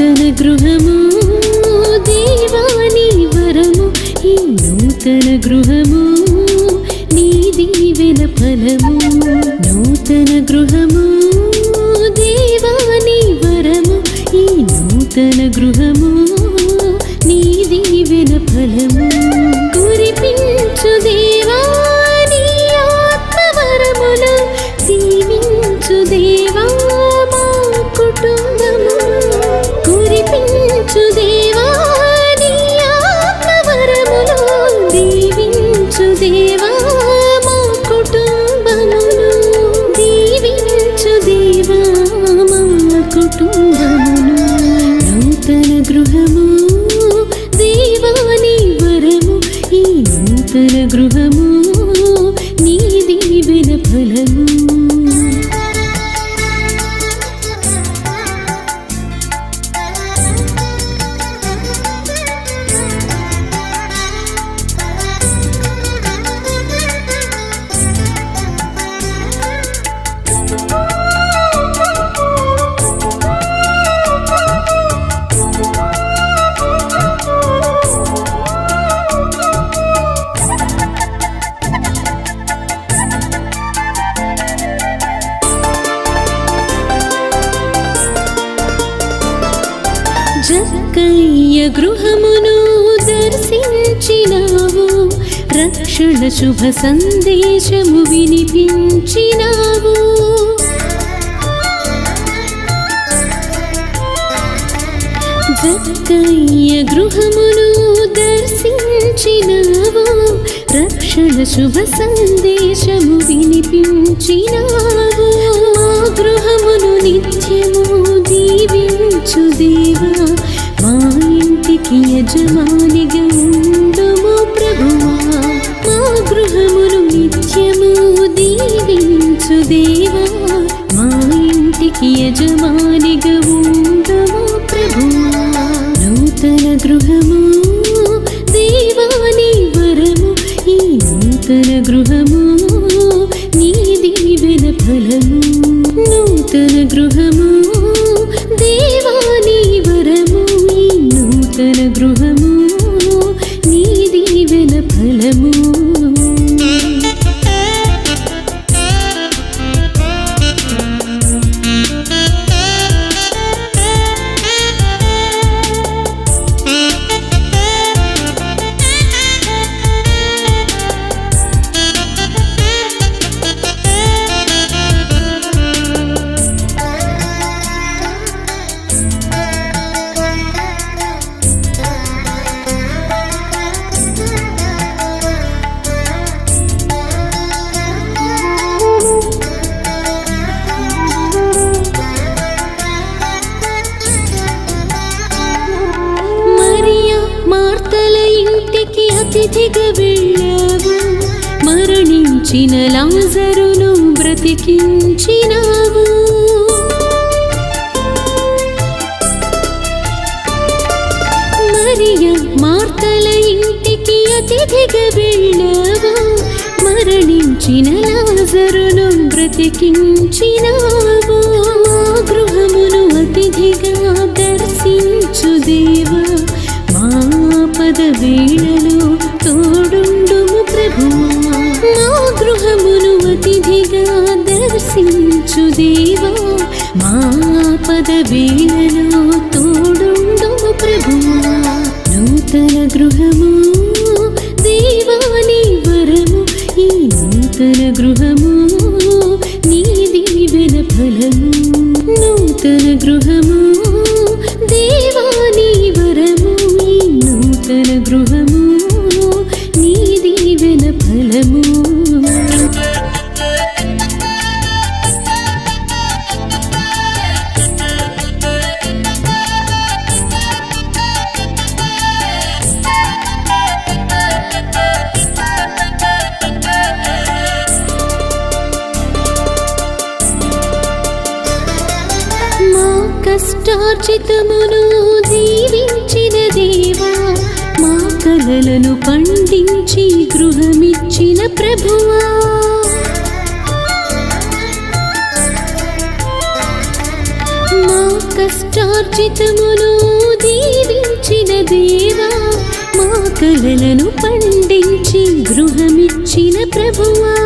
నూతన గృహము దేవా నీ వరము, ఈ నూతన గృహము నీ దీవెన ఫలము. నూతన గృహము దేవా నీ వరము, ఈ నూతన గృహము నీ దీవెన ఫలము. కురిపించు దేవా నీ ఆత్మవరములు, దీవించు దేవా మా కుటుంబము. కురిపించు దేవా నీ ఆత్మవరములు, దీవించు దేవా మా కుటుంబమును. దీవించు దేవా మా కుటుంబమును. నూతన గృహము దేవా నీ వరము, ఈ నూతన గృహము నీ దీవెన ఫలము. జక్కయ్య గృహమును దర్శించినావు, రక్షణ శుభ సందేశము వినిపించినావు. జక్కయ్య గృహమును దర్శించినావు, రక్షణ శుభ సందేశము వినిపించినావు. మా గృహమును నిత్యము దీవించు దేవా, మా ఇంటికి యజమానిగా ఉండుము ప్రభువా. మా గృహమును నిత్యము దీవించు దేవా, మా ఇంటికి యజమానిగా ఉండుము ప్రభువా. నూతన గృహము దేవా నీ వరము, ఈ నూతన గృహము నీ దీవెన ఫలము. నూతన గృహము దేవా నీ వరము, ఈ నూతన గృహము నీ దీవెన ఫలము. మార్తల ఇంటికి అతిథిగా వెళ్ళావు, మరణించిన లాజరును బ్రతికించినావు. మరియ మార్తల ఇంటికి అతిథిగా వెళ్ళావు, మరణించిన లాజరును బ్రతికించినావు. మా గృహమును అతిథిగా దర్శించు దేవా, ఆపద వేళలో తోడుండుము ప్రభువా. మా గృహమును అతిథిగా దర్శించు దేవా, మా ఆపద వేళలో తోడుండుము ప్రభువా. నూతన గృహము దేవా నీ వరము, ఈ నూతన గృహము నీ దీవెన ఫలము. నూతన గృహము దేవా నీ వరము, ఈ నూతన గృహము నీ దీవెన ఫలము. మా కష్టార్జితమును దీవించిన దేవా, మా కలలను పండించి గృహమిచ్చిన ప్రభువా. మా కష్టార్జితమును దీవించిన దేవా మా కలలను పండించి గృహమిచ్చిన ప్రభువా